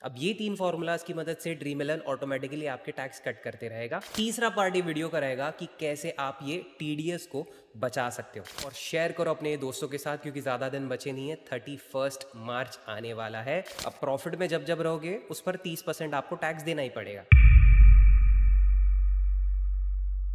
अब ये तीन फॉर्मूलाज की मदद से ड्रीम11 ऑटोमेटिकली आपके टैक्स कट करते रहेगा। तीसरा पार्ट ये वीडियो का रहेगा कि कैसे आप ये टीडीएस को बचा सकते हो, और शेयर करो अपने दोस्तों के साथ क्योंकि ज़्यादा दिन बचे नहीं है। 31 मार्च आने वाला है। अब प्रॉफिट में जब जब रहोगे उस पर 30% आपको टैक्स देना ही पड़ेगा।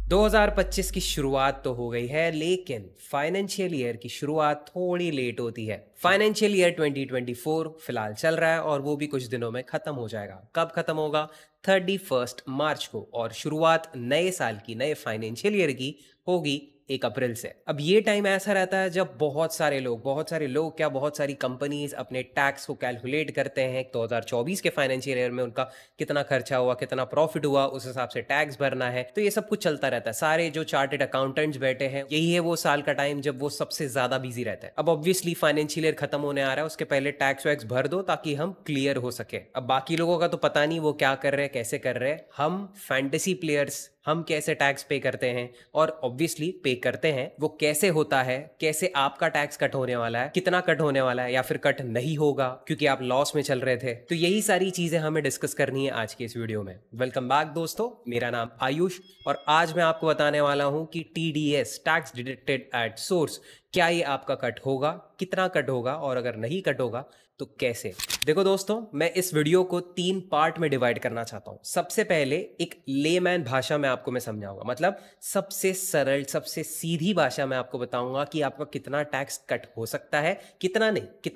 2025 की शुरुआत तो हो गई है, लेकिन फाइनेंशियल ईयर की शुरुआत थोड़ी लेट होती है। फाइनेंशियल ईयर 2024 फिलहाल चल रहा है और वो भी कुछ दिनों में खत्म हो जाएगा। कब खत्म होगा? 31 मार्च को। और शुरुआत नए साल की, नए फाइनेंशियल ईयर की होगी 1 अप्रैल से। अब ये टाइम ऐसा रहता है जब बहुत सारे लोग क्या, बहुत सारी कंपनीज अपने टैक्स को कैलकुलेट करते हैं। 2024 के फाइनेंशियल ईयर में उनका कितना खर्चा हुआ, कितना प्रॉफिट हुआ, उस हिसाब से टैक्स भरना है। तो ये सब कुछ चलता रहता है। सारे जो चार्टेड अकाउंटेंट्स बैठे हैं, यही है वो साल का टाइम जब वो सबसे ज्यादा बिजी रहता है। अब ऑब्वियसली फाइनेंशियल ईयर खत्म होने आ रहा है, उसके पहले टैक्स वैक्स भर दो ताकि हम क्लियर हो सके। अब बाकी लोगों का तो पता नहीं वो क्या कर रहे हैं, कैसे कर रहे हैं। हम फैंटेसी प्लेयर्स, हम कैसे टैक्स पे करते हैं और ऑब्वियसली पे करते हैं, वो कैसे होता है, कैसे आपका टैक्स कट होने वाला है, कितना कट होने वाला है या फिर कट नहीं होगा क्योंकि आप लॉस में चल रहे थे। तो यही सारी चीजें हमें डिस्कस करनी है आज के इस वीडियो में। वेलकम बैक दोस्तों, मेरा नाम आयुष और आज मैं आपको बताने वाला हूं कि TDS, tax deducted at source, क्या ये आपका कट होगा, कितना कट होगा और अगर नहीं कट होगा तो कैसे। देखो दोस्तों, मैं इस वीडियो को 3 पार्ट में डिवाइड करना चाहता हूं। सबसे पहले एक लेमैन भाषा में आपको मैं समझाऊंगा, मतलब सबसे सरल, सबसे सीधी भाषा में आपको बताऊंगा कि आपका कितना टैक्स कट हो सकता है, कितना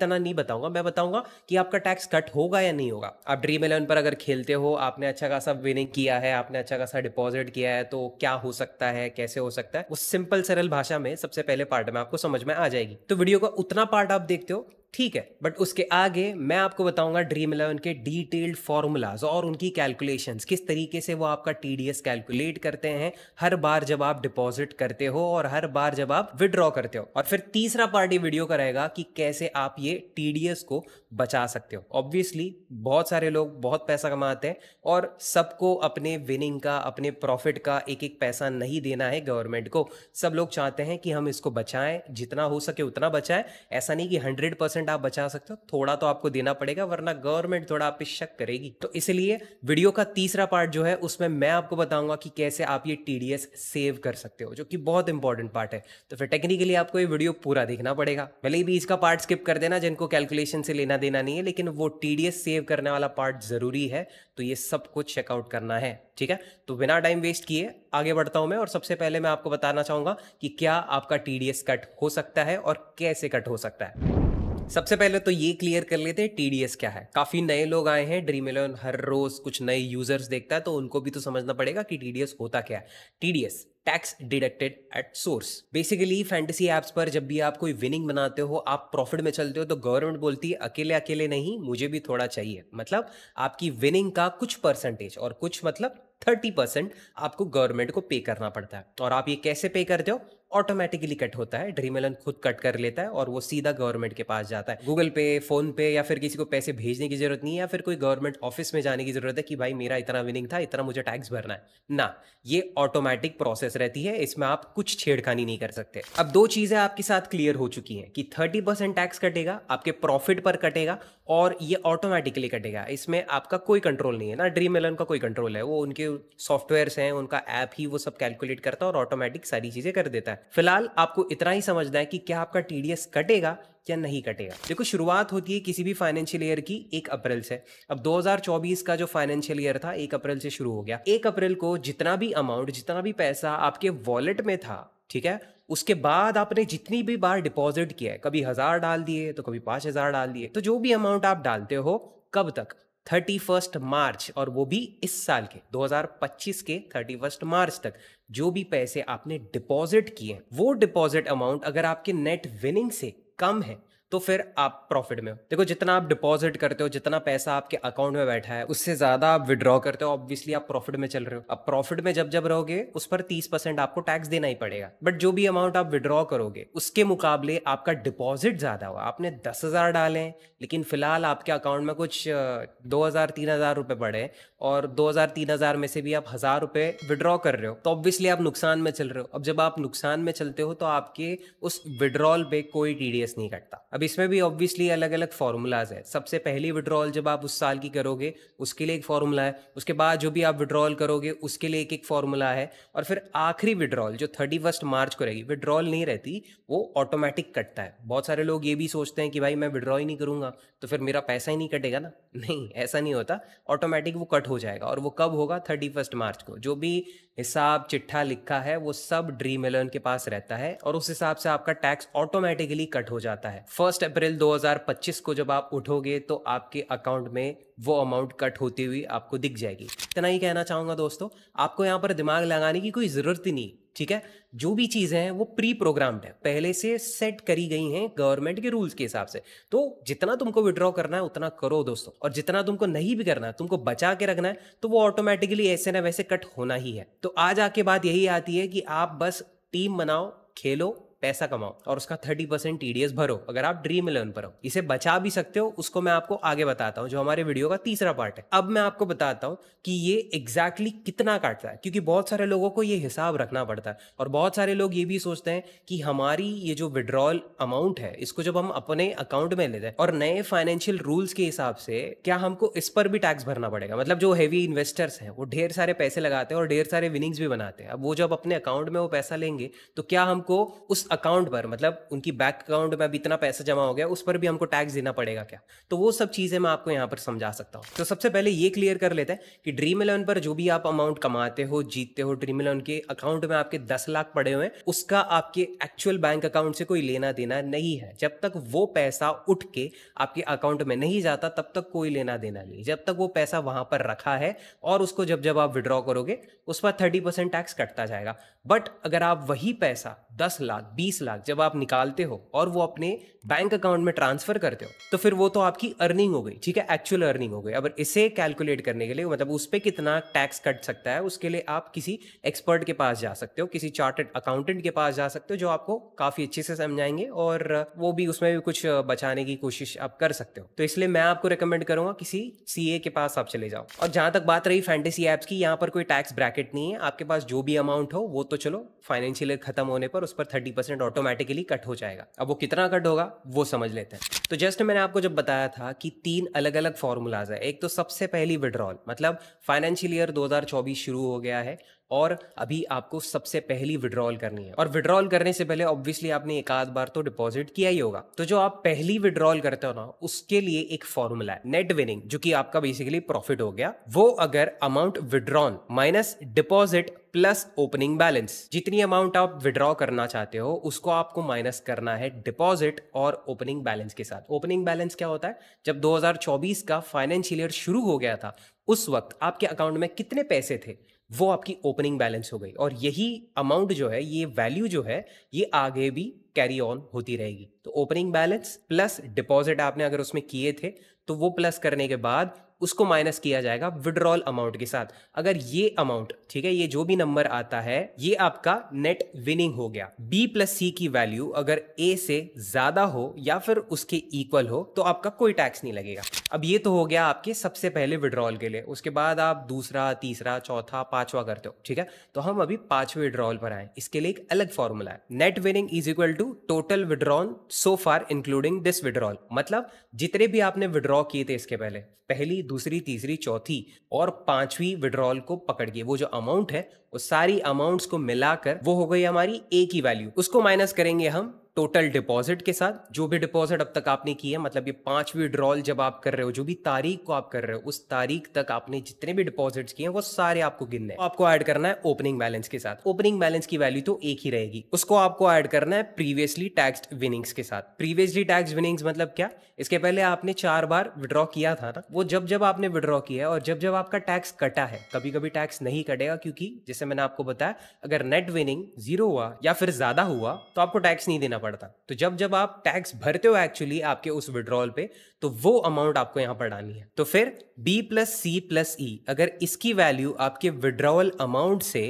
नहीं बताऊंगा। मैं बताऊंगा कि आपका टैक्स कट होगा या नहीं होगा। आप ड्रीम11 पर अगर खेलते हो, आपने अच्छा खासा विनिंग किया है, आपने अच्छा खासा डिपॉजिट किया है, तो क्या हो सकता है, कैसे हो सकता है, वो सिंपल सरल भाषा में सबसे पहले पार्ट में आपको समझ में आ जाएगी। तो वीडियो का उतना पार्ट आप देखते हो, ठीक है, बट उसके आगे मैं आपको बताऊंगा ड्रीम11 के डिटेल्ड फॉर्मूलाज और उनकी कैलकुलेशंस, किस तरीके से वो आपका टीडीएस कैलकुलेट करते हैं हर बार जब आप डिपॉजिट करते हो और हर बार जब आप विड्रॉ करते हो। और फिर तीसरा पार्ट ये वीडियो का रहेगा कि कैसे आप ये टीडीएस को बचा सकते हो। ऑब्वियसली बहुत सारे लोग बहुत पैसा कमाते हैं और सबको अपने विनिंग का, अपने प्रॉफिट का एक एक पैसा नहीं देना है गवर्नमेंट को। सब लोग चाहते हैं कि हम इसको बचाएं, जितना हो सके उतना बचाएं। ऐसा नहीं कि 100% आप बचा सकते हो, थोड़ा तो आपको देना पड़ेगा वरना गवर्नमेंट थोड़ा आप पे शक करेगी। तो इसलिए वीडियो का तीसरा पार्ट जो है उसमें मैं आपको बताऊंगा कि कैसे आप ये टीडीएस सेव कर सकते हो, जो कि बहुत इंपॉर्टेंट पार्ट है। तो फिर टेक्निकली आपको ये वीडियो पूरा देखना पड़ेगा। भले ही बीच का पार्ट स्किप कर देना जिनको कैलकुलेशन से लेना देना नहीं है, लेकिन वो टीडीएस सेव करने वाला पार्ट जरूरी है, तो ये सब कुछ चेकआउट करना है, ठीक है। तो बिना टाइम वेस्ट किए आगे बढ़ता हूं मैं, और सबसे पहले मैं आपको बताना चाहूंगा कि क्या आपका टीडीएस कट हो सकता है और कैसे कट हो सकता है। सबसे पहले तो ये क्लियर कर लेते हैं टीडीएस क्या है। काफी नए लोग आए हैं ड्रीम11, हर रोज कुछ नए यूजर्स देखता है, तो उनको भी तो समझना पड़ेगा कि टीडीएस होता क्या है। TDS, tax deducted at source. Basically fantasy apps पर जब भी आप कोई विनिंग बनाते हो, आप प्रॉफिट में चलते हो, तो गवर्नमेंट बोलती है अकेले अकेले नहीं, मुझे भी थोड़ा चाहिए। मतलब आपकी विनिंग का कुछ परसेंटेज, और कुछ मतलब 30% आपको गवर्नमेंट को पे करना पड़ता है। और आप ये कैसे पे करते हो? ऑटोमेटिकली कट होता है, ड्रीम11 खुद कट कर लेता है और वो सीधा गवर्नमेंट के पास जाता है। गूगल पे, फोन पे या फिर किसी को पैसे भेजने की जरूरत नहीं है, या फिर कोई गवर्नमेंट ऑफिस में जाने की जरूरत है कि भाई मेरा इतना विनिंग था, इतना मुझे टैक्स भरना है ना। ये ऑटोमेटिक प्रोसेस रहती है, इसमें आप कुछ छेड़खानी नहीं कर सकते। अब 2 चीजें आपके साथ क्लियर हो चुकी हैं कि 30% टैक्स कटेगा, आपके प्रॉफिट पर कटेगा और ये ऑटोमेटिकली कटेगा। इसमें आपका कोई कंट्रोल नहीं है ना, ड्रीम11 का कोई कंट्रोल है, वो उनके सॉफ्टवेयर्स हैं, उनका ऐप ही वो सब कैलकुलेट करता है और ऑटोमेटिक सारी चीजें कर देता है। फिलहाल आपको इतना ही समझना है कि क्या आपका टीडीएस कटेगा या नहीं कटेगा। देखो, शुरुआत होती है किसी भी फाइनेंशियल ईयर की 1 अप्रैल से। अब 2024 का जो फाइनेंशियल ईयर था 1 अप्रैल से शुरू हो गया। 1 अप्रैल को जितना भी अमाउंट, जितना भी पैसा आपके वॉलेट में था, ठीक है, उसके बाद आपने जितनी भी बार डिपॉजिट किया है, कभी 1000 डाल दिए तो कभी 5000 डाल दिए, तो जो भी अमाउंट आप डालते हो, कब तक? 31 मार्च, और वो भी इस साल के 2025 के 31 मार्च तक जो भी पैसे आपने डिपॉजिट किए, वो डिपॉजिट अमाउंट अगर आपके नेट विनिंग से कम है तो फिर आप प्रॉफिट में हो। देखो, जितना आप डिपॉजिट करते हो, जितना पैसा आपके अकाउंट में बैठा है, उससे ज्यादा आप विड्रॉ करते हो, ऑब्वियसली आप प्रॉफिट में चल रहे हो। अब प्रॉफिट में जब जब रहोगे उस पर 30% आपको टैक्स देना ही पड़ेगा। बट जो भी अमाउंट आप विड्रॉ करोगे उसके मुकाबले आपका डिपॉजिट ज्यादा हुआ, आपने 10,000 डाले लेकिन फिलहाल आपके अकाउंट में कुछ 2,000-3,000 रुपए पड़े और 2,000-3,000 में से भी आप 1,000 रुपए विड्रॉ कर रहे हो, तो ऑब्वियसली आप नुकसान में चल रहे हो। अब जब आप नुकसान में चलते हो तो आपके उस विड्रॉल पे कोई टीडीएस नहीं कटता। अब इसमें भी ऑब्वियसली अलग अलग फॉर्मूलाज है। सबसे पहली विड्रॉल जब आप उस साल की करोगे उसके लिए एक फॉर्मूला है, उसके बाद जो भी आप विड्रॉल करोगे उसके लिए एक फॉर्मूला है, और फिर आखिरी विड्रॉल जो 31 मार्च को रहेगी, विड्रॉल नहीं रहती, वो ऑटोमेटिक कटता है। बहुत सारे लोग ये भी सोचते हैं कि भाई मैं विड्रॉ ही नहीं करूंगा तो फिर मेरा पैसा ही नहीं कटेगा ना। नहीं, ऐसा नहीं होता, ऑटोमेटिक वो कट हो जाएगा। और वो कब होगा? 31 मार्च को। जो भी हिसाब चिट्ठा लिखा है वो सब ड्रीम इलेवन के पास रहता है और उस हिसाब से आपका टैक्स ऑटोमेटिकली कट हो जाता है। 1 अप्रैल 2025 को जब आप उठोगे तो आपके अकाउंट में वो अमाउंट कट होती हुई आपको दिख जाएगी। इतना ही कहना चाहूंगा दोस्तों, आपको यहाँ पर दिमाग लगाने की कोई जरूरत ही नहीं, ठीक है। जो भी चीजें हैं वो प्री प्रोग्राम्ड है, पहले से सेट करी गई हैं गवर्नमेंट के रूल्स के हिसाब से। तो जितना तुमको विड्रॉ करना है उतना करो दोस्तों, और जितना तुमको नहीं भी करना है, तुमको बचा के रखना है, तो वो ऑटोमेटिकली ऐसे ना वैसे कट होना ही है। तो आज आके बात यही आती है कि आप बस टीम बनाओ, खेलो, पैसा कमाओ और उसका 30% टीडीएस भरो अगर आप ड्रीम इलेवन पर हो। इसे बचा भी सकते हो, उसको मैं आपको आगे बताता हूं, जो हमारे वीडियो का तीसरा पार्ट है। अब मैं आपको बताता हूं कि ये एग्जैक्टली कितना काटता है, क्योंकि बहुत सारे लोगों को ये हिसाब रखना पड़ता है और बहुत सारे लोग ये भी सोचते हैं कि हमारी ये जो विड्रॉल अमाउंट है इसको जब हम अपने अकाउंट में लेते हैं और नए फाइनेंशियल रूल्स के हिसाब से क्या हमको इस पर भी टैक्स भरना पड़ेगा। मतलब जो हेवी इन्वेस्टर्स हैं वो ढेर सारे पैसे लगाते हैं और ढेर सारे विनिंग्स भी बनाते हैं। अब वो जब अपने अकाउंट में वो पैसा लेंगे तो क्या हमको उस अकाउंट पर, मतलब उनकी बैंक अकाउंट में अब इतना पैसा जमा हो गया, उस पर भी हमको टैक्स देना पड़ेगा क्या? तो वो सब चीजें मैं आपको यहां पर समझा सकता हूं। तो सबसे पहले ये क्लियर कर लेते हैं कि ड्रीम इलेवन पर जो भी आप अमाउंट कमाते हो, जीतते हो, ड्रीम इलेवन के अकाउंट में आपके 10 लाख पड़े हुए हैं, उसका आपके एक्चुअल बैंक अकाउंट से कोई लेना देना नहीं है। जब तक वो पैसा उठ के आपके अकाउंट में नहीं जाता तब तक कोई लेना देना नहीं, जब तक वो पैसा वहां पर रखा है। और उसको जब जब आप विड्रॉ करोगे उस पर 30% टैक्स कटता जाएगा। बट अगर आप वही पैसा 10 लाख 20 लाख जब आप निकालते हो और वो अपने बैंक अकाउंट में ट्रांसफर करते हो तो फिर वो तो आपकी अर्निंग हो गई, ठीक है, एक्चुअल अर्निंग हो गई। अब इसे कैलकुलेट करने के लिए, मतलब उस पर कितना टैक्स कट सकता है, उसके लिए आप किसी एक्सपर्ट के पास जा सकते हो, किसी चार्टर्ड अकाउंटेंट के पास जा सकते हो, जो आपको काफी अच्छे से समझाएंगे और वो भी उसमें भी कुछ बचाने की कोशिश आप कर सकते हो। तो इसलिए मैं आपको रिकमेंड करूंगा किसी सीए के पास आप चले जाओ। और जहां तक बात रही फैंटेसी एप्स की, यहाँ पर कोई टैक्स ब्रैकेट नहीं है। आपके पास जो भी अमाउंट हो वो तो चलो फाइनेंशियल खत्म होने पर उस पर 30% ऑटोमेटिकली कट हो जाएगा। अब वो कितना कट होगा वो समझ लेते हैं। तो जस्ट मैंने आपको जब बताया था कि 3 अलग अलग फॉर्मूलाज है। एक तो सबसे पहली विड्रॉल, मतलब फाइनेंशियल ईयर 2024 शुरू हो गया है और अभी आपको सबसे पहली विड्रॉल करनी है। और विड्रॉल करने से पहले ऑब्वियसली आपने एक आध बार तो डिपॉजिट किया ही होगा। तो जो आप पहली विड्रॉल करते हो ना, उसके लिए एक फॉर्मूला है नेट विनिंग, जो कि आपका बेसिकली प्रॉफिट हो गया। वो अगर amount withdrawn minus deposit plus opening balance, जितनी अमाउंट आप विड्रॉ करना चाहते हो उसको आपको माइनस करना है डिपॉजिट और ओपनिंग बैलेंस के साथ। ओपनिंग बैलेंस क्या होता है? जब 2024 का फाइनेंशियल ईयर शुरू हो गया था उस वक्त आपके अकाउंट में कितने पैसे थे वो आपकी ओपनिंग बैलेंस हो गई। और यही अमाउंट जो है, ये वैल्यू जो है, ये आगे भी कैरी ऑन होती रहेगी। तो ओपनिंग बैलेंस प्लस डिपॉजिट आपने अगर उसमें किए थे तो वो प्लस करने के बाद उसको माइनस किया जाएगा विड्रॉल अमाउंट के साथ। अगर ये अमाउंट, ठीक है, ये जो भी नंबर आता है ये आपका नेट विनिंग हो गया। बी प्लस सी की वैल्यू अगर ए से ज्यादा हो या फिर उसके इक्वल हो तो आपका कोई टैक्स नहीं लगेगा। अब ये तो हो गया आपके सबसे पहले विड्रॉल के लिए। उसके बाद आप दूसरा, तीसरा, चौथा, पांचवा करते हो, ठीक है। तो हम अभी पांचवें विड्रॉल पर आए। इसके लिए एक अलग फॉर्मूला है, net winning is equal to total withdrawal so far including this withdrawal. मतलब जितने भी आपने विड्रॉ किए थे इसके पहले, पहली, दूसरी, तीसरी, चौथी और पांचवी विड्रॉल को पकड़ के वो जो अमाउंट है वो सारी अमाउंट्स को मिलाकर वो हो गई हमारी ए की वैल्यू। उसको माइनस करेंगे हम टोटल डिपॉजिट के साथ, जो भी डिपॉजिट अब तक आपने की है, मतलब ये 5 विड्रॉल जब आप कर रहे हो, जो भी तारीख को आप कर रहे हो उस तारीख तक आपने जितने भी डिपॉजिट्स किए हैं वो सारे आपको गिनने हैं। आपको ऐड करना है ओपनिंग बैलेंस के साथ। ओपनिंग बैलेंस की वैल्यू तो एक ही रहेगी, उसको आपको ऐड करना है प्रीवियसली टैक्स्ड विनिंग्स के साथ। प्रीवियसली टैक्स्ड विनिंग्स मतलब क्या? इसके पहले आपने 4 बार विड्रॉ किया था ना, वो जब जब आपने विड्रॉ किया है और जब जब आपका टैक्स कटा है, कभी कभी टैक्स नहीं कटेगा क्योंकि जैसे मैंने आपको बताया अगर नेट विनिंग 0 हुआ या फिर ज्यादा हुआ तो आपको टैक्स नहीं देना पड़ता। तो जब जब आप टैक्स भरते हो एक्चुअली आपके उस विड्रॉल पे, तो वो अमाउंट आपको यहां पर डालनी है। तो फिर B plus C plus E, अगर इसकी वैल्यू आपके विड्रॉल अमाउंट से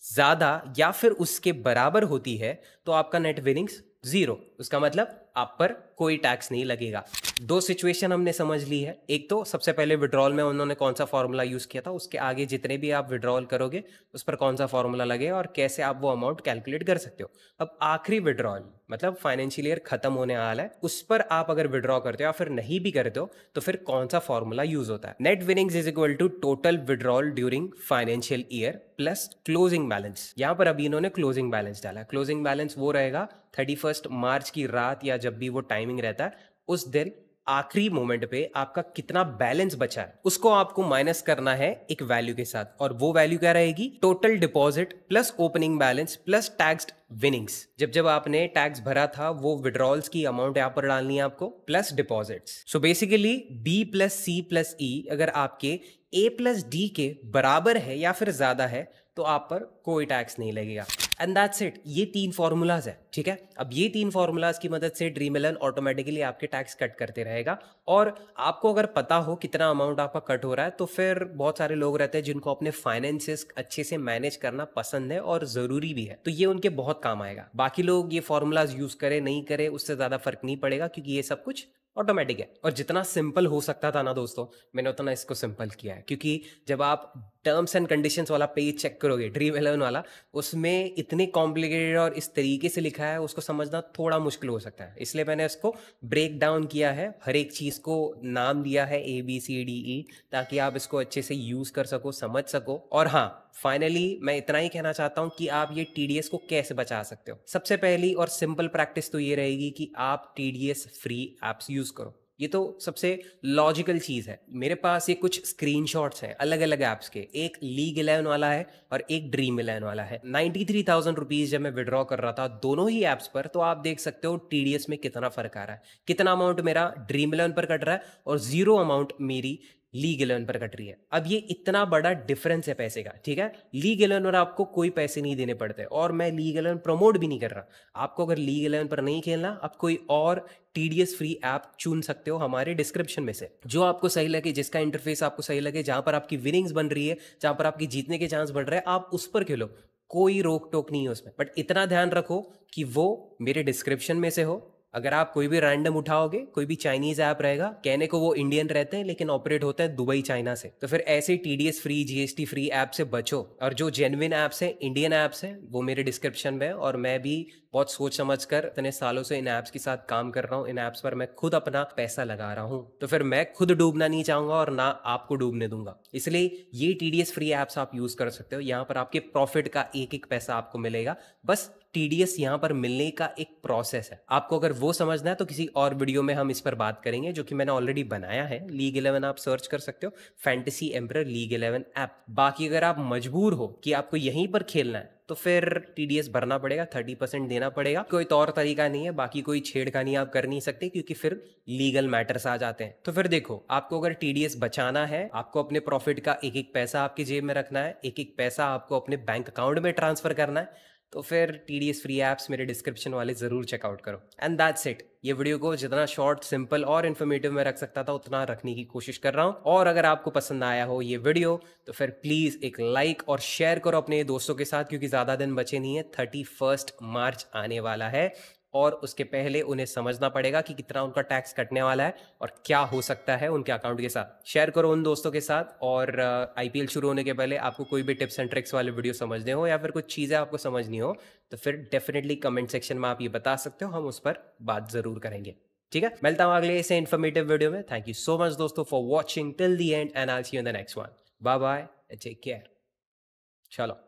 ज्यादा या फिर उसके बराबर होती है तो आपका नेट विनिंग्स 0। उसका मतलब आप पर कोई टैक्स नहीं लगेगा। दो सिचुएशन हमने समझ ली है, एक तो सबसे पहले विड्रॉल में उन्होंने कौन सा फॉर्मूला यूज किया था, उसके आगे जितने भी आप विड्रॉल करोगे उस पर कौन सा फॉर्मूला लगेगा और कैसे आप वो अमाउंट कैलकुलेट कर सकते हो। अब आखिरी विड्रॉल मतलब फाइनेंशियल ईयर खत्म होने वाला है, उस पर आप अगर विड्रॉ करते हो या फिर नहीं भी करते हो तो फिर कौन सा फॉर्मूला यूज होता है। Net winnings is equal to total withdrawal during financial year plus closing balance. यहां पर अभी इन्होंने क्लोजिंग बैलेंस डाला। क्लोजिंग बैलेंस वो रहेगा 31 मार्च की रात या जब भी वो टाइमिंग रहता है उस दिन आखिरी मोमेंट पे आपका कितना बैलेंस बचा है उसको आपको माइनस करना है एक वैल्यू के साथ, और वो वैल्यू क्या रहेगी, total deposit plus opening balance plus taxed winnings. जब जब आपने टैक्स भरा था वो विड्रॉल्स की अमाउंट यहां पर डालनी है आपको plus deposits. So basically B plus C plus E अगर आपके ए प्लस डी के बराबर है या फिर ज्यादा है तो आप पर कोई टैक्स नहीं लगेगा। And that's it. ये तीन फॉर्मूलाज है, ठीक है। अब ये तीन फॉर्मूलाज की मदद से ड्रीम इलेवन ऑटोमेटिकली आपके टैक्स कट करते रहेगा, और आपको अगर पता हो कितना अमाउंट आपका कट हो रहा है तो फिर बहुत सारे लोग रहते हैं जिनको अपने फाइनेंसेस अच्छे से मैनेज करना पसंद है और जरूरी भी है, तो ये उनके बहुत काम आएगा। बाकी लोग ये फॉर्मूलाज यूज करे नहीं करे उससे ज्यादा फर्क नहीं पड़ेगा, क्योंकि ये सब कुछ ऑटोमेटिक है। और जितना सिंपल हो सकता था ना दोस्तों, मैंने उतना इसको सिंपल किया है, क्योंकि जब आप टर्म्स एंड कंडीशंस वाला पेज चेक करोगे ड्रीम इलेवन वाला, उसमें इतने कॉम्प्लिकेटेड और इस तरीके से लिखा है उसको समझना थोड़ा मुश्किल हो सकता है। इसलिए मैंने इसको ब्रेक डाउन किया है, हर एक चीज़ को नाम दिया है ABCDE, ताकि आप इसको अच्छे से यूज़ कर सको, समझ सको। और हाँ, फाइनली मैं इतना ही कहना चाहता हूँ कि आप ये TDS को कैसे बचा सकते हो। सबसे पहली और सिंपल प्रैक्टिस तो ये रहेगी कि आप TDS फ्री एप्स यूज़ करो। ये तो सबसे लॉजिकल चीज़ है। मेरे पास ये कुछ स्क्रीनशॉट्स हैं अलग अलग ऐप्स के, एक लीग 11 वाला है और एक ड्रीम 11 वाला है। 93,000 रुपीज़ जब मैं विड्रॉ कर रहा था दोनों ही ऐप्स पर, तो आप देख सकते हो TDS में कितना फ़र्क आ रहा है, कितना अमाउंट मेरा ड्रीम 11 पर कट रहा है और 0 अमाउंट मेरी लीग 11 पर कट रही है। अब ये इतना बड़ा डिफरेंस है पैसे का, ठीक है। लीग 11 पर आपको कोई पैसे नहीं देने पड़ते, और मैं लीग 11 प्रमोट भी नहीं कर रहा। आपको अगर लीग 11 पर नहीं खेलना, आप कोई और TDS फ्री ऐप चुन सकते हो हमारे डिस्क्रिप्शन में से, जो आपको सही लगे, जिसका इंटरफेस आपको सही लगे, जहां पर आपकी विनिंग्स बन रही है, जहां पर आपकी जीतने के चांस बढ़ रहे हैं, आप उस पर खेलो। कोई रोक टोक नहीं है उसमें, बट इतना ध्यान रखो कि वो मेरे डिस्क्रिप्शन में से हो। अगर आप कोई भी रैंडम उठाओगे, कोई भी चाइनीज ऐप रहेगा, कहने को वो इंडियन रहते हैं लेकिन ऑपरेट होते हैं दुबई चाइना से, तो फिर ऐसे TDS free GST free app से बचो। और जो जेन्युइन ऐप्स हैं, इंडियन ऐप्स हैं, वो मेरे डिस्क्रिप्शन में है। और मैं भी बहुत सोच समझ कर इतने सालों से इन ऐप्स के साथ काम कर रहा हूँ, इन ऐप्स पर मैं खुद अपना पैसा लगा रहा हूँ, तो फिर मैं खुद डूबना नहीं चाहूंगा और ना आपको डूबने दूंगा। इसलिए ये TDS फ्री ऐप्स आप यूज कर सकते हो। यहाँ पर आपके प्रॉफिट का एक एक पैसा आपको मिलेगा। बस TDS यहाँ पर मिलने का एक प्रोसेस है। आपको अगर वो समझना है तो किसी और वीडियो में हम इस पर बात करेंगे, जो कि मैंने ऑलरेडी बनाया है। लीग 11 आप सर्च कर सकते हो, फैंटेसी एम्परर लीग 11 ऐप। बाकी अगर आप मजबूर हो कि आपको यहीं पर खेलना है तो फिर TDS भरना पड़ेगा, 30% देना पड़ेगा। कोई तो और तरीका नहीं है, बाकी कोई छेड़खानी आप कर नहीं सकते, क्योंकि फिर लीगल मैटर्स आ जाते हैं। तो फिर देखो, आपको अगर TDS बचाना है, आपको अपने प्रॉफिट का एक एक पैसा आपकी जेब में रखना है, एक एक पैसा आपको अपने बैंक अकाउंट में ट्रांसफर करना है, तो फिर TDS फ्री ऐप्स मेरे डिस्क्रिप्शन वाले जरूर चेकआउट करो। And that's it. ये वीडियो को जितना शॉर्ट, सिंपल और इन्फॉर्मेटिव में रख सकता था उतना रखने की कोशिश कर रहा हूँ। और अगर आपको पसंद आया हो ये वीडियो तो फिर प्लीज एक लाइक और शेयर करो अपने दोस्तों के साथ, क्योंकि ज्यादा दिन बचे नहीं है। 31 मार्च आने वाला है और उसके पहले उन्हें समझना पड़ेगा कि कितना उनका टैक्स कटने वाला है और क्या हो सकता है उनके अकाउंट के साथ। शेयर करो उन दोस्तों के साथ। और IPL शुरू होने के पहले आपको कोई भी टिप्स एंड ट्रिक्स वाले वीडियो समझने हो या फिर कुछ चीज़ें आपको समझनी हो तो फिर डेफिनेटली कमेंट सेक्शन में आप ये बता सकते हो, हम उस पर बात ज़रूर करेंगे। ठीक है, मिलता हूँ अगले ऐसे इन्फॉर्मेटिव वीडियो में। थैंक यू सो मच दोस्तों for watching till the end, and I will see you in the next one. Bye bye, take care. चलो।